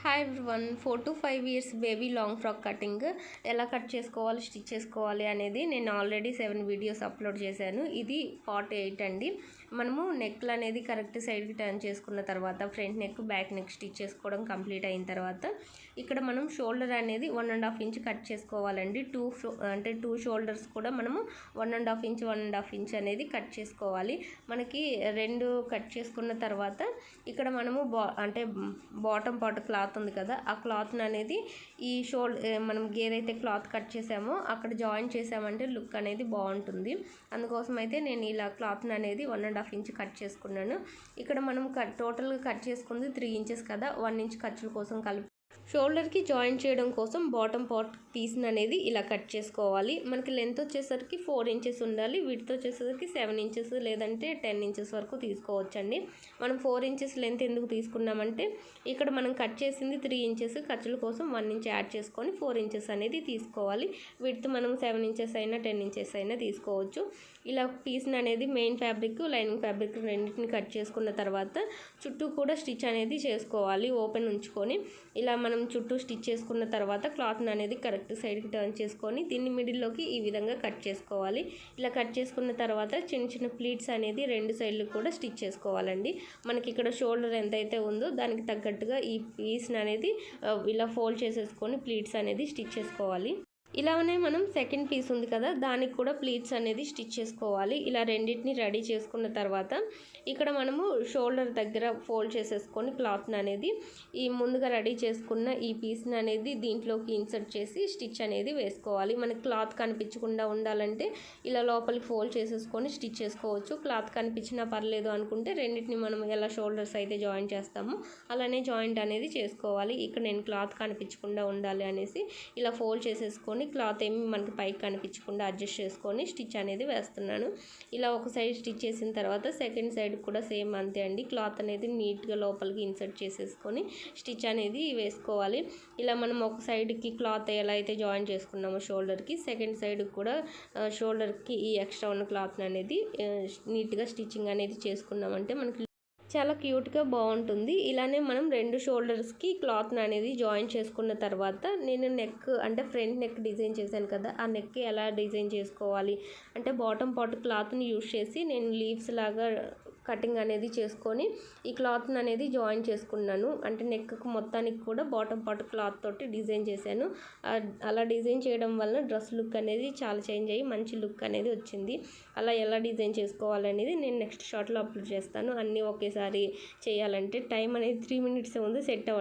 Hi everyone 4 to 5 years baby long frock cutting ఎలా cut చేసుకోవాలి stitch చేసుకోవాలి అనేది నేను ఆల్రెడీ 7 వీడియోస్ అప్లోడ్ చేశాను. ఇది పార్ట్ 8 అండి. మనము నెక్లు అనేది కరెక్ట్ సైడ్కి టర్న్ చేసుకున్న తర్వాత front neck back neck stitch చేసుకోవడం కంప్లీట్ అయిన తర్వాత ఇక్కడ మనం షోల్డర్ అనేది 1.5 ఇంచ్ కట్ చేసుకోవాలండి. టూ షోల్డర్స్ కూడా మనము 1.5 ఇంచ్ అనేది కట్ చేసుకోవాలి. మనకి రెండు కట్ చేసుకున్న తర్వాత ఇక్కడ మనము బాటమ్ పార్ట్ క్లాత్ ఉంది కదా, ఆ క్లాత్ అనేది ఈ మనం ఏదైతే క్లాత్ కట్ చేసామో అక్కడ జాయిన్ చేసామంటే లుక్ అనేది బాగుంటుంది. అందుకోసం అయితే నేను ఇలా క్లాత్ అనేది 1.5 ఇంచ్ కట్ చేసుకున్నాను. ఇక్కడ మనం టోటల్గా కట్ చేసుకుంది 3 ఇంచెస్ కదా, 1 ఇంచ్ ఖర్చుల కోసం కలిపి షోల్డర్కి జాయిన్ చేయడం కోసం బాటమ్ పార్ట్ పీస్ని అనేది ఇలా కట్ చేసుకోవాలి. మనకి లెంత్ వచ్చేసరికి 4 ఇంచెస్ ఉండాలి, విడ్త్ వచ్చేసరికి 7 ఇంచెస్ లేదంటే 10 ఇంచెస్ వరకు తీసుకోవచ్చండి. మనం 4 ఇంచెస్ లెంత్ ఎందుకు తీసుకున్నామంటే ఇక్కడ మనం కట్ చేసింది 3 ఇంచెస్, ఖర్చుల కోసం 1 ఇంచ్ యాడ్ చేసుకొని 4 ఇంచెస్ అనేది తీసుకోవాలి. విడ్త్ మనం 7 ఇంచెస్ అయినా 10 ఇంచెస్ అయినా తీసుకోవచ్చు. ఇలా పీస్ని అనేది మెయిన్ ఫ్యాబ్రిక్ లైనింగ్ ఫ్యాబ్రిక్ రెండింటిని కట్ చేసుకున్న తర్వాత చుట్టూ కూడా స్టిచ్ అనేది చేసుకోవాలి ఓపెన్ ఉంచుకొని. ఇలా మనం చుట్టూ స్టిచ్ చేసుకున్న తర్వాత క్లాత్ని అనేది కరెక్ట్ సైడ్కి టర్న్ చేసుకొని దీన్ని మిడిల్లోకి ఈ విధంగా కట్ చేసుకోవాలి. ఇలా కట్ చేసుకున్న తర్వాత చిన్న చిన్న ప్లీట్స్ అనేది 2 సైడ్లు కూడా స్టిచ్ చేసుకోవాలండి. మనకి ఇక్కడ షోల్డర్ ఎంతైతే ఉందో దానికి తగ్గట్టుగా ఈ పీస్ని అనేది ఇలా ఫోల్డ్ చేసేసుకొని ప్లీట్స్ అనేది స్టిచ్ చేసుకోవాలి. ఇలానే మనం సెకండ్ పీస్ ఉంది కదా, దానికి కూడా ప్లీట్స్ అనేది స్టిచ్ చేసుకోవాలి. ఇలా రెండింటిని రెడీ చేసుకున్న తర్వాత ఇక్కడ మనము షోల్డర్ దగ్గర ఫోల్డ్ చేసేసుకొని క్లాత్ని అనేది ఈ ముందుగా రెడీ చేసుకున్న ఈ పీస్ని అనేది దీంట్లోకి ఇన్సర్ట్ చేసి స్టిచ్ అనేది వేసుకోవాలి. మనకి క్లాత్ కనిపించకుండా ఉండాలంటే ఇలా లోపలికి ఫోల్డ్ చేసేసుకొని స్టిచ్ చేసుకోవచ్చు. క్లాత్ కనిపించినా పర్లేదు అనుకుంటే రెండింటిని మనం ఎలా షోల్డర్స్ అయితే జాయిన్ చేస్తామో అలానే జాయింట్ అనేది చేసుకోవాలి. ఇక్కడ నేను క్లాత్ కనిపించకుండా ఉండాలి అనేసి ఇలా ఫోల్డ్ చేసేసుకొని క్లాత్ ఏమి మనకి పైకి కనిపించకుండా అడ్జస్ట్ చేసుకొని స్టిచ్ అనేది వేస్తున్నాను. ఇలా ఒక సైడ్ స్టిచ్ చేసిన తర్వాత సెకండ్ సైడ్ కూడా సేమ్ అంతే అండి. క్లాత్ అనేది నీట్గా లోపలికి ఇన్సర్ట్ చేసేసుకొని స్టిచ్ అనేది వేసుకోవాలి. ఇలా మనం ఒక సైడ్కి క్లాత్ ఎలా అయితే జాయిన్ చేసుకున్నామో షోల్డర్కి, సెకండ్ సైడ్ కూడా షోల్డర్కి ఈ ఎక్స్ట్రా ఉన్న క్లాత్ని అనేది నీట్గా స్టిచ్చింగ్ అనేది చేసుకున్నామంటే మనకి చాలా క్యూట్గా బాగుంటుంది. ఇలానే మనం 2 షోల్డర్స్కి క్లాత్ని అనేది జాయిన్ చేసుకున్న తర్వాత నేను నెక్ అంటే ఫ్రంట్ నెక్ డిజైన్ చేశాను కదా, ఆ నెక్ ఎలా డిజైన్ చేసుకోవాలి అంటే బాటమ్ పార్ట్ క్లాత్ని యూజ్ చేసి నేను లీవ్స్ లాగా కటింగ్ అనేది చేసుకొని ఈ క్లాత్ని అనేది జాయిన్ చేసుకున్నాను. అంటే నెక్కు మొత్తానికి కూడా బాటమ్ పార్ట్ క్లాత్ తోటి డిజైన్ చేశాను. అలా డిజైన్ చేయడం వల్ల డ్రెస్ లుక్ అనేది చాలా చేంజ్ అయ్యి మంచి లుక్ అనేది వచ్చింది. అలా ఎలా డిజైన్ చేసుకోవాలనేది నేను నెక్స్ట్ షార్ట్లో అప్లోడ్ చేస్తాను. అన్నీ ఒకేసారి చేయాలంటే టైం అనేది 3 మినిట్స్ ఉంది సెట్ అవ్వడం.